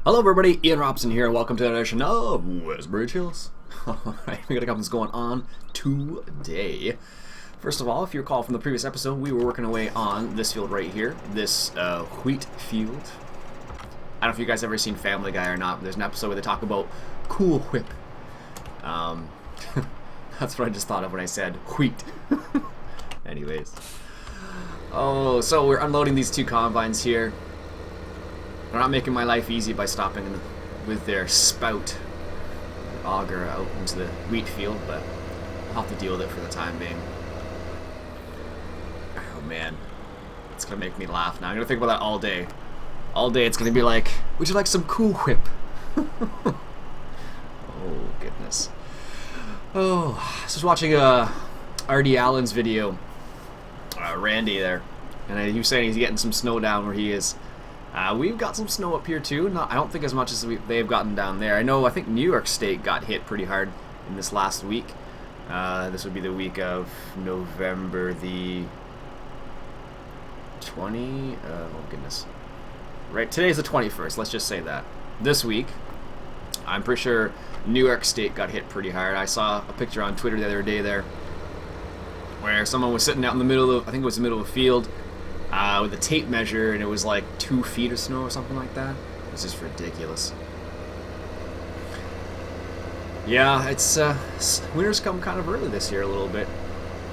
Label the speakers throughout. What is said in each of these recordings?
Speaker 1: Hello everybody, Iain Robson here, and welcome to another edition of Westbury Chills. Alright, we got a couple things going on today. First of all, if you recall from the previous episode, we were working away on this field right here, this wheat field. I don't know if you guys ever seen Family Guy or not, but there's an episode where they talk about Cool Whip. That's what I just thought of when I said wheat. Anyways. Oh, so we're unloading these two combines here. They're not making my life easy by stopping with their spout auger out into the wheat field, but I'll have to deal with it for the time being. Oh man, it's gonna make me laugh now. I'm gonna think about that all day. All day it's gonna be like, would you like some Cool Whip? Oh goodness. Oh, I was just watching R.D. Allen's video, Randy there, and he was saying he's getting some snow down where he is. We've got some snow up here too. I don't think as much as they've gotten down there. I think New York State got hit pretty hard in this last week. This would be the week of November the 20. Oh goodness. Right, today's the 21st. Let's just say that. This week, I'm pretty sure New York State got hit pretty hard. I saw a picture on Twitter the other day there, where someone was sitting out in the middle of, I think it was the middle of a field, with a tape measure, and it was like 2 feet of snow or something like that. This is ridiculous. Yeah, it's winter's come kind of early this year a little bit.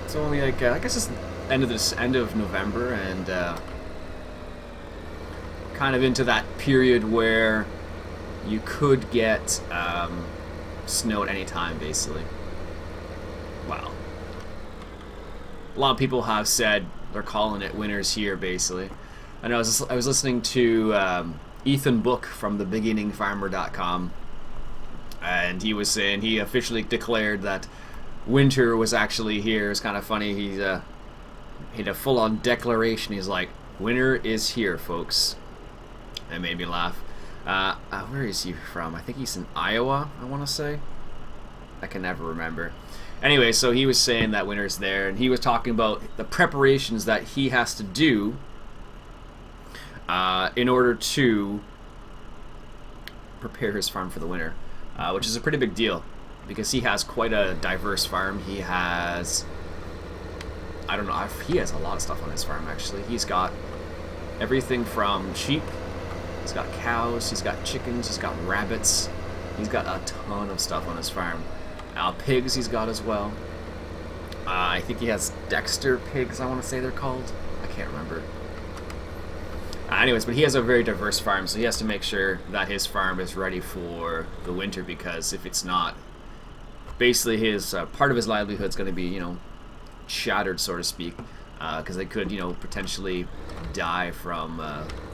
Speaker 1: It's only like I guess it's end of November, and kind of into that period where you could get snow at any time, basically. Wow. A lot of people have said they're calling it winters here, basically. I know I was listening to Ethan Book from thebeginningfarmer.com, and he was saying he officially declared that winter was actually here. It's kind of funny. He had a full-on declaration. He's like, "Winter is here, folks." That made me laugh. Where is he from? I think he's in Iowa, I want to say. I can never remember. Anyway, so he was saying that winter's there, and he was talking about the preparations that he has to do in order to prepare his farm for the winter, which is a pretty big deal because he has quite a diverse farm. He has, I don't know, he has a lot of stuff on his farm, actually. He's got everything from sheep, he's got cows, he's got chickens, he's got rabbits, he's got a ton of stuff on his farm. Pigs he's got as well. I think he has Dexter pigs, I want to say they're called. I can't remember. Anyways, but he has a very diverse farm, so he has to make sure that his farm is ready for the winter, because if it's not, basically his part of his livelihood is going to be, shattered, so to speak, because they could, potentially die from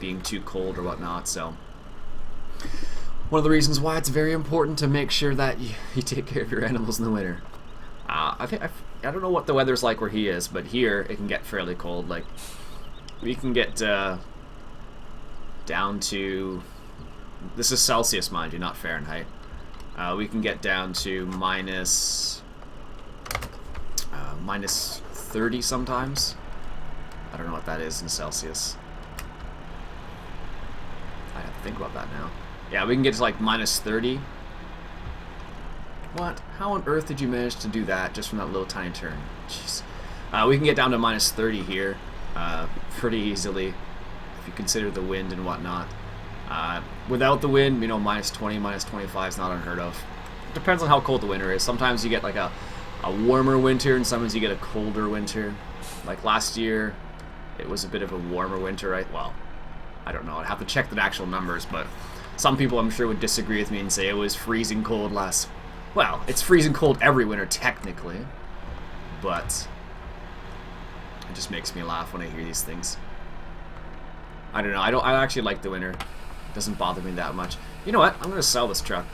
Speaker 1: being too cold or whatnot. So one of the reasons why it's very important to make sure that you take care of your animals in the winter. I don't know what the weather's like where he is, but here it can get fairly cold. Like, we can get down to, this is Celsius, mind you, not Fahrenheit. We can get down to minus 30 sometimes. I don't know what that is in Celsius. I have to think about that now. Yeah, we can get to like minus 30. What? How on earth did you manage to do that just from that little tiny turn? Jeez. We can get down to minus 30 here pretty easily if you consider the wind and whatnot. Without the wind, minus 20, minus 25 is not unheard of. It depends on how cold the winter is. Sometimes you get like a warmer winter, and sometimes you get a colder winter. Like last year, it was a bit of a warmer winter, right? Well, I don't know. I'd have to check the actual numbers, but some people, I'm sure, would disagree with me and say it was freezing cold last... Well, it's freezing cold every winter, technically. But it just makes me laugh when I hear these things. I don't know. I actually like the winter. It doesn't bother me that much. You know what? I'm going to sell this truck.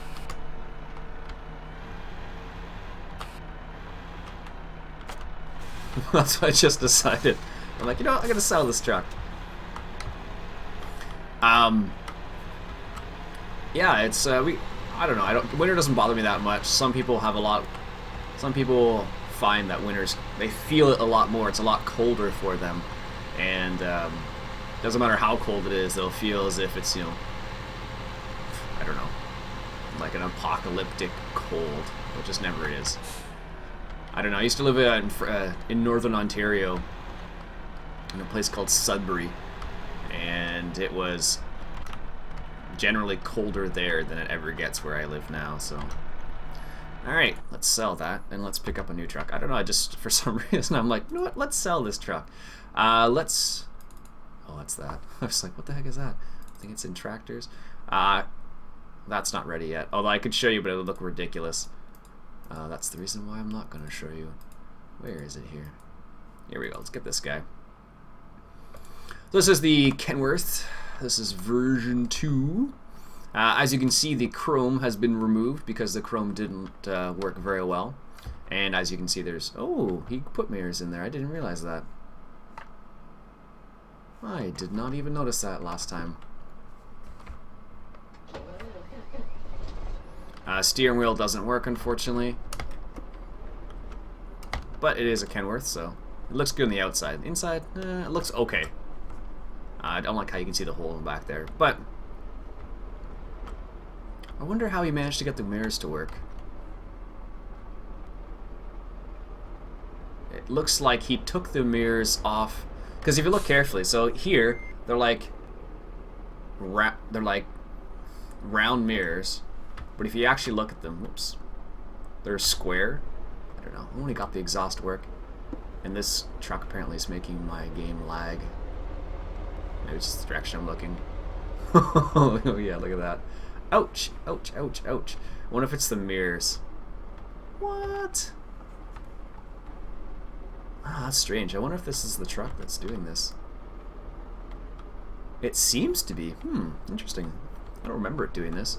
Speaker 1: That's what I just decided. I'm like, I'm going to sell this truck. Yeah, it's I don't know. Winter doesn't bother me that much. Some people find that they feel it a lot more. It's a lot colder for them, and doesn't matter how cold it is, they'll feel as if it's I don't know, like an apocalyptic cold, which just never is. I don't know. I used to live in northern Ontario in a place called Sudbury, and it was generally colder there than it ever gets where I live now. So, all right, let's sell that and let's pick up a new truck. I don't know. I just, for some reason, I'm like, you know what? Let's sell this truck. Let's. Oh, what's that? I was like, what the heck is that? I think it's in tractors. That's not ready yet. Although I could show you, but it would look ridiculous. That's the reason why I'm not going to show you. Where is it here? Here we go. Let's get this guy. So this is the Kenworth. This is version 2. As you can see, the chrome has been removed because the chrome didn't work very well. And as you can see, there's... Oh, he put mirrors in there. I didn't realize that. I did not even notice that last time. Steering wheel doesn't work, unfortunately. But it is a Kenworth, so it looks good on the outside. Inside, it looks okay. I don't like how you can see the hole in the back there. But I wonder how he managed to get the mirrors to work. It looks like he took the mirrors off. Because if you look carefully, so here, they're like round mirrors. But if you actually look at them, whoops, they're square. I don't know. I only got the exhaust work. And this truck apparently is making my game lag. Maybe it's just the direction I'm looking. Oh yeah, look at that. Ouch, ouch, ouch, ouch. I wonder if it's the mirrors. What? Ah, that's strange. I wonder if this is the truck that's doing this. It seems to be. Interesting. I don't remember it doing this.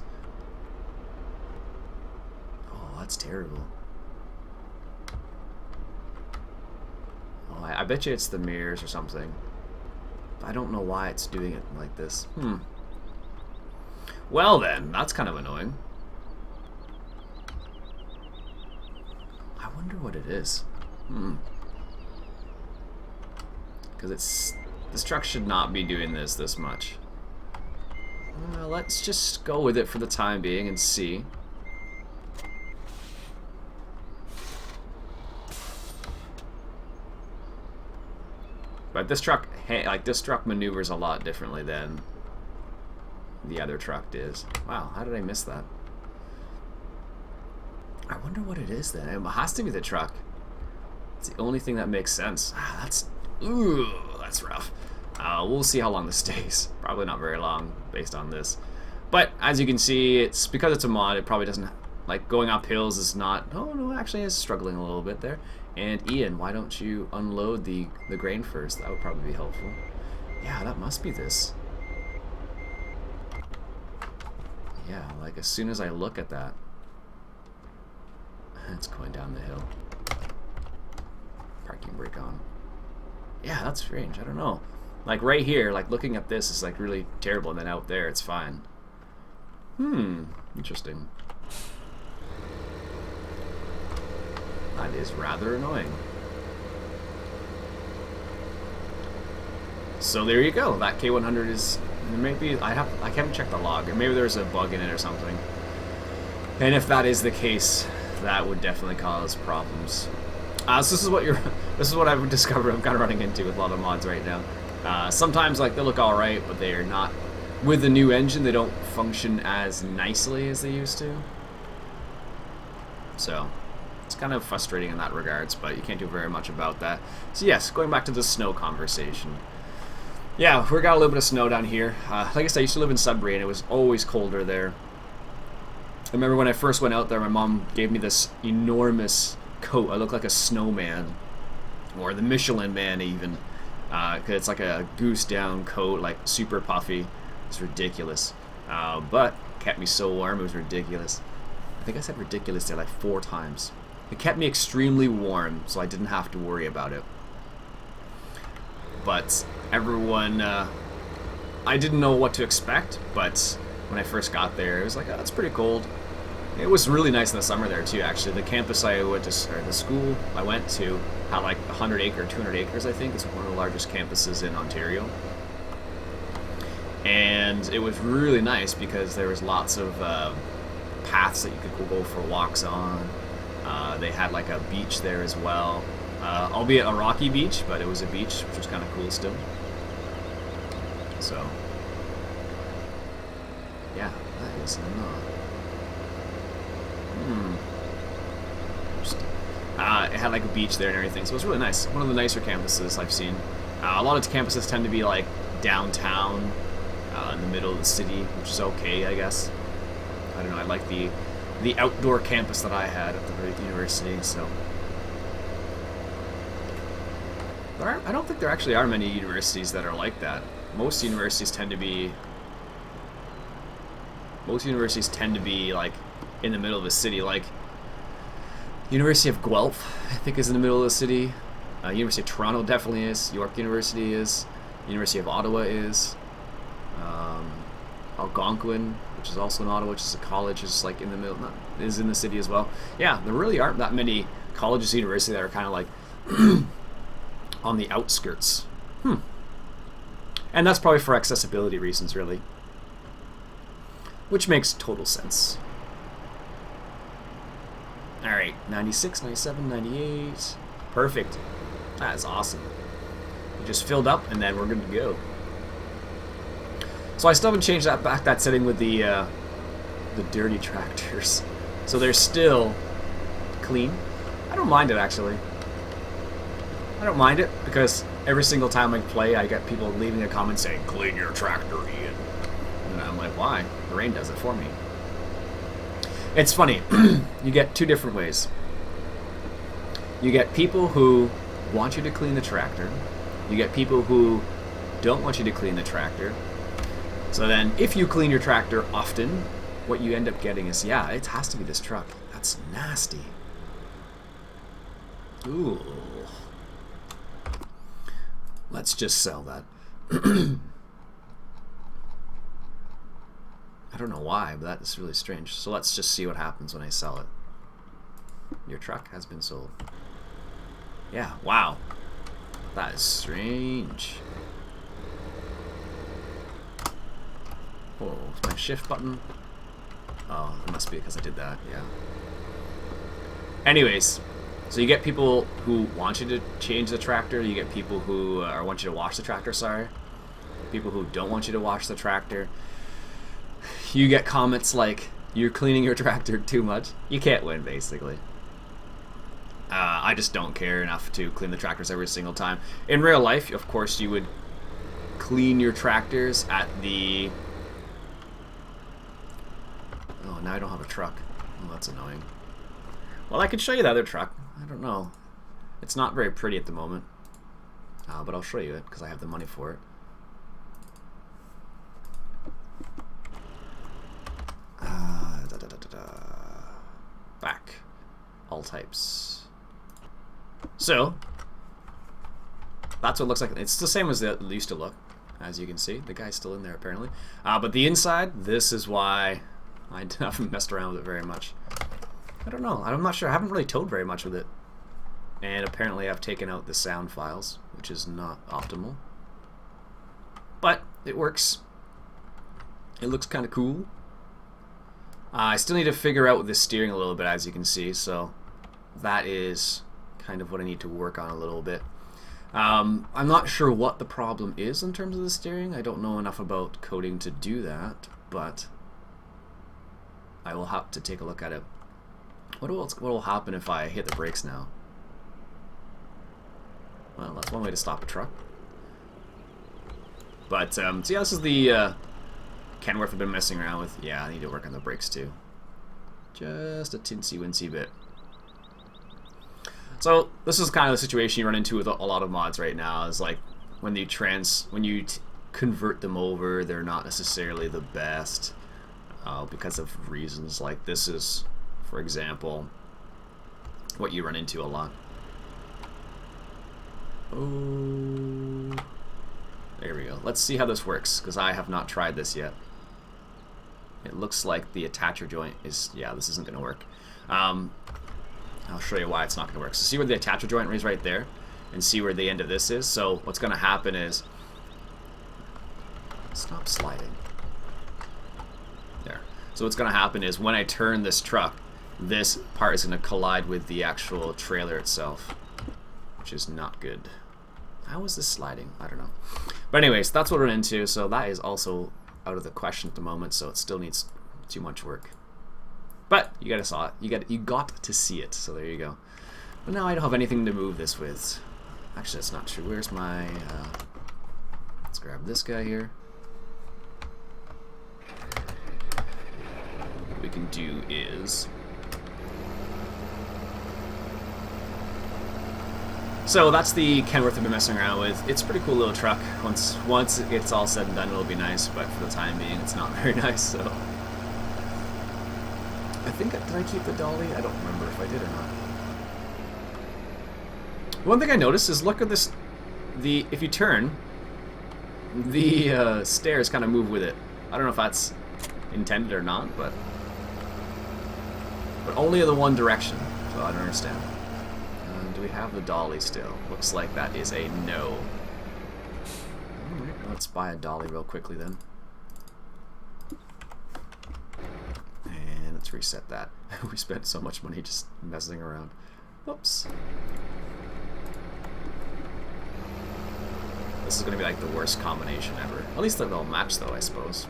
Speaker 1: That's terrible. Oh, I bet you it's the mirrors or something. I don't know why it's doing it like this. Well then, that's kind of annoying. I wonder what it is. Because this truck should not be doing this much. Let's just go with it for the time being and see. But this truck, this truck maneuvers a lot differently than the other truck does. Wow, how did I miss that? I wonder what it is then. It has to be the truck. It's the only thing that makes sense. That's rough. We'll see how long this stays. Probably not very long based on this. But as you can see, it's because it's a mod. It probably doesn't like going up hills is not. Oh no, actually, it's struggling a little bit there. And Iain, why don't you unload the grain first? That would probably be helpful. Yeah, that must be this. Yeah, like as soon as I look at that, it's going down the hill. Parking brake on. Yeah, that's strange. I don't know. Like right here, like looking at this is like really terrible, and then out there it's fine. Interesting. That is rather annoying. So there you go. That K100 is maybe I haven't checked the log. Maybe there's a bug in it or something. And if that is the case, that would definitely cause problems. So this is what I've discovered I'm kind of running into with a lot of mods right now. Sometimes like they look all right, but they are not. With the new engine, they don't function as nicely as they used to. So it's kind of frustrating in that regards, but you can't do very much about that. So yes, going back to the snow conversation. Yeah, we got a little bit of snow down here. Like I said, I used to live in Sudbury, and it was always colder there. I remember when I first went out there, my mom gave me this enormous coat. I looked like a snowman, or the Michelin Man even. Cause it's like a goose down coat, like super puffy. It's ridiculous, but kept me so warm. It was ridiculous. I think I said ridiculous there like 4 times. It kept me extremely warm, so I didn't have to worry about it. But everyone, I didn't know what to expect, but when I first got there, it was like, oh, that's pretty cold. It was really nice in the summer there too, actually. The campus I went to, or the school I went to, had like 100 acre, 200 acres, I think. It's one of the largest campuses in Ontario. And And it was really nice because there was lots of paths that you could go for walks on. They had like a beach there as well, albeit a rocky beach, but it was a beach, which was kind of cool still. So, yeah, that is not. It had like a beach there and everything, so it was really nice. One of the nicer campuses I've seen. A lot of campuses tend to be like downtown, in the middle of the city, which is okay, I guess. I don't know. I like the outdoor campus that I had at the university. So I don't think there actually are many universities that are like that. Most universities tend to be like in the middle of the city. Like University of Guelph, I think, is in the middle of the city. University of Toronto definitely is. York University is. University of Ottawa is. Algonquin, which is also in Ottawa, which is a college, is like in the middle, is in the city as well. Yeah, there really aren't that many colleges, universities that are kind of like on the outskirts. And that's probably for accessibility reasons, really. Which makes total sense. Alright, 96, 97, 98. Perfect. That is awesome. We just filled up, and then we're good to go. So I still haven't changed that setting with the dirty tractors. So they're still clean. I don't mind it, actually. I don't mind it, because every single time I play, I get people leaving a comment saying, "Clean your tractor, Ian." And I'm like, why? The rain does it for me. It's funny. You get two different ways. You get people who want you to clean the tractor. You get people who don't want you to clean the tractor. So then, if you clean your tractor often, what you end up getting is, yeah, it has to be this truck. That's nasty. Ooh. Let's just sell that. I don't know why, but that is really strange. So let's just see what happens when I sell it. Your truck has been sold. Yeah, wow. That is strange. Oh, my shift button. Oh, it must be because I did that, yeah. Anyways, so you get people who want you to change the tractor. You get people who want you to wash the tractor, sorry. People who don't want you to wash the tractor. You get comments like, "You're cleaning your tractor too much." You can't win, basically. I just don't care enough to clean the tractors every single time. In real life, of course, you would clean your tractors at the... Oh, now I don't have a truck. Oh, that's annoying. Well, I could show you the other truck. I don't know. It's not very pretty at the moment. But I'll show you it, because I have the money for it. Back. All types. So, that's what it looks like. It's the same as it used to look, as you can see. The guy's still in there, apparently. But the inside, this is why I haven't messed around with it very much. I don't know. I'm not sure. I haven't really towed very much with it. And apparently I've taken out the sound files, which is not optimal. But it works. It looks kind of cool. I still need to figure out the steering a little bit, as you can see, so that is kind of what I need to work on a little bit. I'm not sure what the problem is in terms of the steering. I don't know enough about coding to do that, but I will have to take a look at it. What will happen if I hit the brakes now? Well, that's one way to stop a truck. But, so yeah, this is the Kenworth I've been messing around with. Yeah, I need to work on the brakes too. Just a tinsy-wincy bit. So, this is kind of the situation you run into with a lot of mods right now, is like, when you convert them over, they're not necessarily the best, because of reasons like this is, for example, what you run into a lot. Oh, there we go. Let's see how this works, because I have not tried this yet. It looks like the attacher joint is, yeah, this isn't going to work. I'll show you why it's not going to work. So see where the attacher joint is right there, and see where the end of this is. So what's going to happen is, stop sliding. So what's going to happen is when I turn this truck, this part is going to collide with the actual trailer itself, which is not good. How is this sliding? I don't know. But anyways, that's what we're into. So that is also out of the question at the moment. So it still needs too much work. But you guys saw it. You got to see it. So there you go. But now I don't have anything to move this with. Actually, that's not true. Where's my... let's grab this guy here. What we can do is... So that's the Kenworth I've been messing around with. It's a pretty cool little truck. Once it's all said and done, it'll be nice, but for the time being, it's not very nice, so... I think, did I keep the Dolly? I don't remember if I did or not. One thing I noticed is, look at this, if you turn, the stairs kind of move with it. I don't know if that's intended or not, but only in the one direction, so I don't understand. Do we have the Dolly still? Looks like that is a no. Alright, let's buy a Dolly real quickly then. And let's reset that. We spent so much money just messing around. Whoops. This is going to be like the worst combination ever. At least they'll match though, I suppose.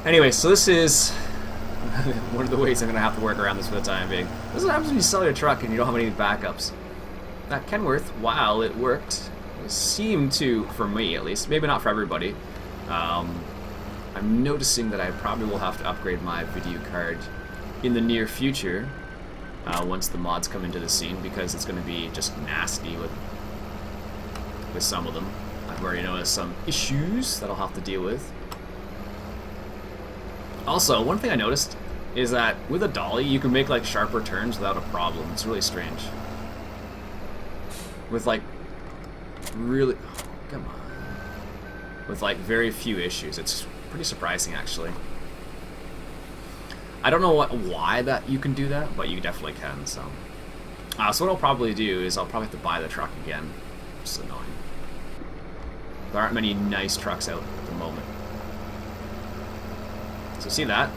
Speaker 1: Anyway, so this is one of the ways I'm going to have to work around this for the time being. This is what happens when you sell your truck and you don't have any backups. That Kenworth, while it worked, it seemed to, for me at least, maybe not for everybody, I'm noticing that I probably will have to upgrade my video card in the near future once the mods come into the scene, because it's going to be just nasty with some of them. I've already noticed some issues that I'll have to deal with. Also, one thing I noticed is that with a Dolly, you can make like sharper turns without a problem. It's really strange. With like really, oh, come on, with like very few issues. It's pretty surprising actually. I don't know why that you can do that, but you definitely can. So what I'll probably do is I'll probably have to buy the truck again. It's annoying. There aren't many nice trucks out at the moment. So see that?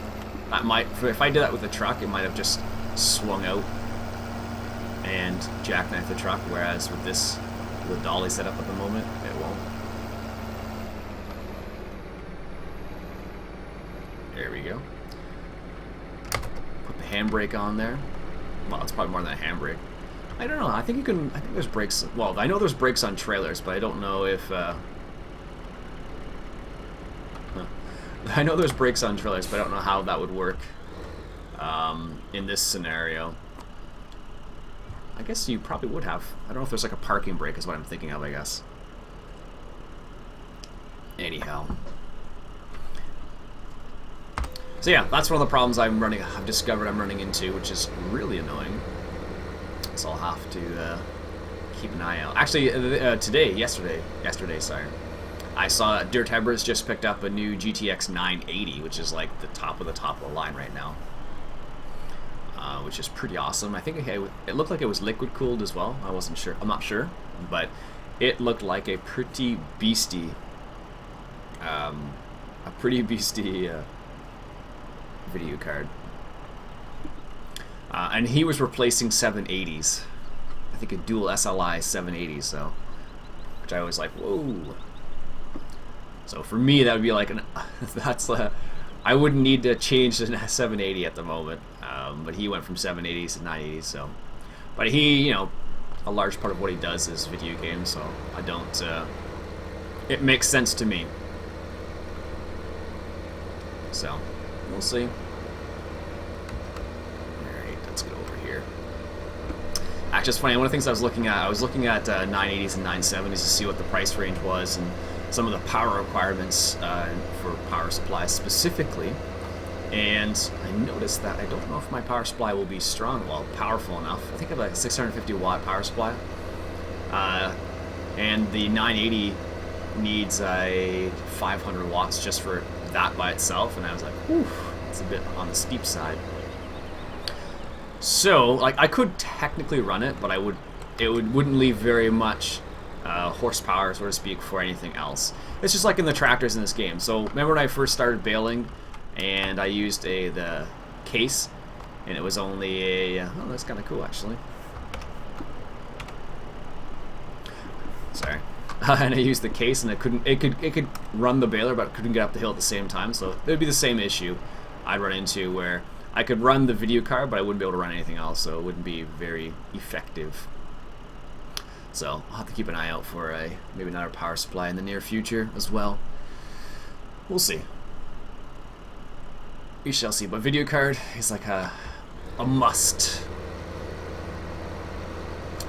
Speaker 1: That might, if I did that with the truck, it might have just swung out and jackknifed the truck, whereas with this, the Dolly setup at the moment, it won't. There we go. Put the handbrake on there. Well, it's probably more than a handbrake. I don't know, I think you can, I think there's brakes, well, I know there's brakes on trailers, but I don't know if, I know there's brakes on trailers, but I don't know how that would work in this scenario. I guess you probably would have. I don't know if there's like a parking brake is what I'm thinking of, I guess. Anyhow. So yeah, that's one of the problems I've discovered I'm running into, which is really annoying. So I'll have to keep an eye out. Actually, yesterday, sorry. I saw Dirt Hebbers just picked up a new GTX 980, which is like the top of the line right now, which is pretty awesome. I think it looked like it was liquid cooled as well. I wasn't sure. I'm not sure, but it looked like a pretty beastie, video card. And he was replacing 780s. I think a dual SLI 780, so which I was like, whoa. So for me, that would be like I wouldn't need to change the 780 at the moment, but he went from 780s to 980s. So, but he, you know, a large part of what he does is video games, so I don't. It makes sense to me. So we'll see. All right, let's go over here. Actually, it's funny. One of the things I was looking at 980s and 970s to see what the price range was and some of the power requirements for power supplies specifically, and I noticed that I don't know if my power supply will be powerful enough. I think I have a 650 watt power supply, and the 980 needs a 500 watts just for that by itself, and I was like, whew, it's a bit on the steep side. So, like, I could technically run it, but it wouldn't leave very much horsepower, so to speak, for anything else. It's just like in the tractors in this game. So remember when I first started baling and I used the case, and it was only a... oh, that's kind of cool, actually. Sorry. And I used the case, and it could run the baler, but it couldn't get up the hill at the same time. So it would be the same issue I'd run into, where I could run the video card, but I wouldn't be able to run anything else, so it wouldn't be very effective. So I'll have to keep an eye out for maybe another power supply in the near future as well. We'll see. We shall see. But video card is like a must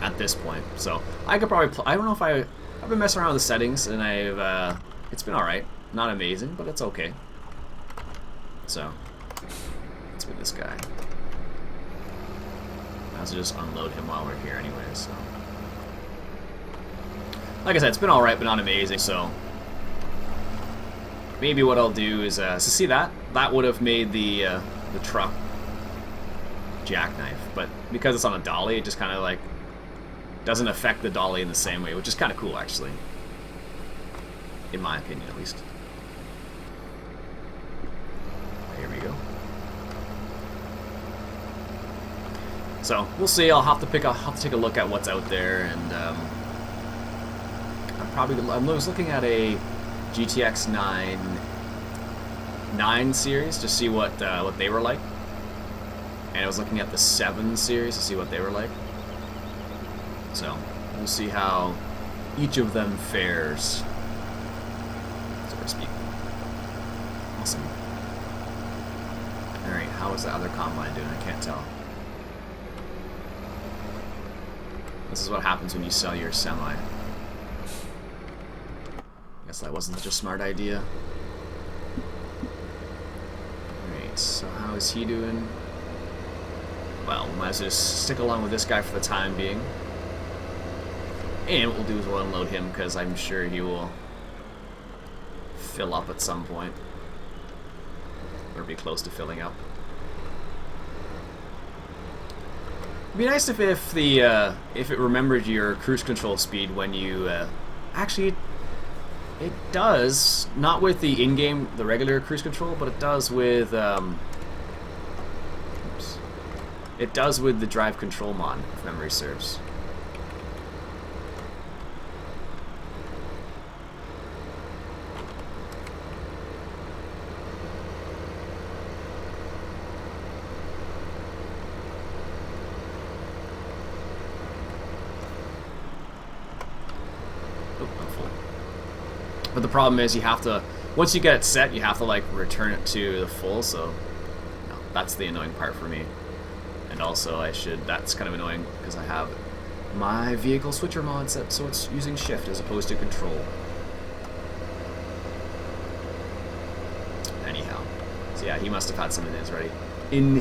Speaker 1: at this point. So I could probably I don't know if I've been messing around with the settings, and it's been alright. Not amazing, but it's okay. So let's with this guy. I also just unload him while we're here anyway, so. Like I said, it's been alright, but not amazing, so maybe what I'll do is, so see that would have made the truck jackknife, but because it's on a dolly, it just kind of like doesn't affect the dolly in the same way, which is kind of cool, actually, in my opinion, at least. Here we go. So we'll see. I'll have to take a look at what's out there, and I was looking at a GTX 9 series to see what they were like, and I was looking at the 7 series to see what they were like. So we'll see how each of them fares, so to speak. Awesome. All right, how is the other combine doing? I can't tell. This is what happens when you sell your semi. Guess that wasn't such a smart idea. Alright, so how is he doing? Well, we might as well just stick along with this guy for the time being. And what we'll do is we'll unload him, because I'm sure he will fill up at some point. Or be close to filling up. It'd be nice if it remembered your cruise control speed when you actually. It does, not with the in-game, the regular cruise control, but it does with, oops. It does with the drive control mod, if memory serves. But the problem is you have to, once you get it set, you have to like return it to the full, so no, that's the annoying part for me. And also that's kind of annoying because I have my vehicle switcher mod set, so it's using shift as opposed to control. Anyhow, so yeah, he must have had some of his ready. In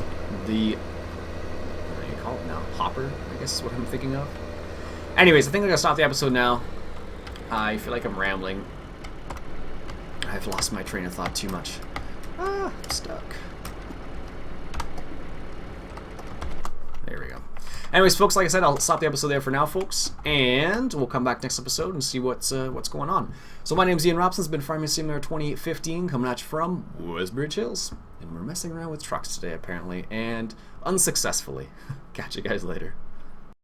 Speaker 1: the, what do you call it now? Hopper, I guess is what I'm thinking of. Anyways, I think I'm going to stop the episode now. I feel like I'm rambling. I've lost my train of thought too much. I'm stuck. There we go. Anyways, folks, like I said, I'll stop the episode there for now, folks, and we'll come back next episode and see what's going on. So my name's Iain Robson. It's been Farming Simulator 2015, coming at you from Westbridge Hills, and we're messing around with trucks today, apparently, and unsuccessfully. Catch you guys later.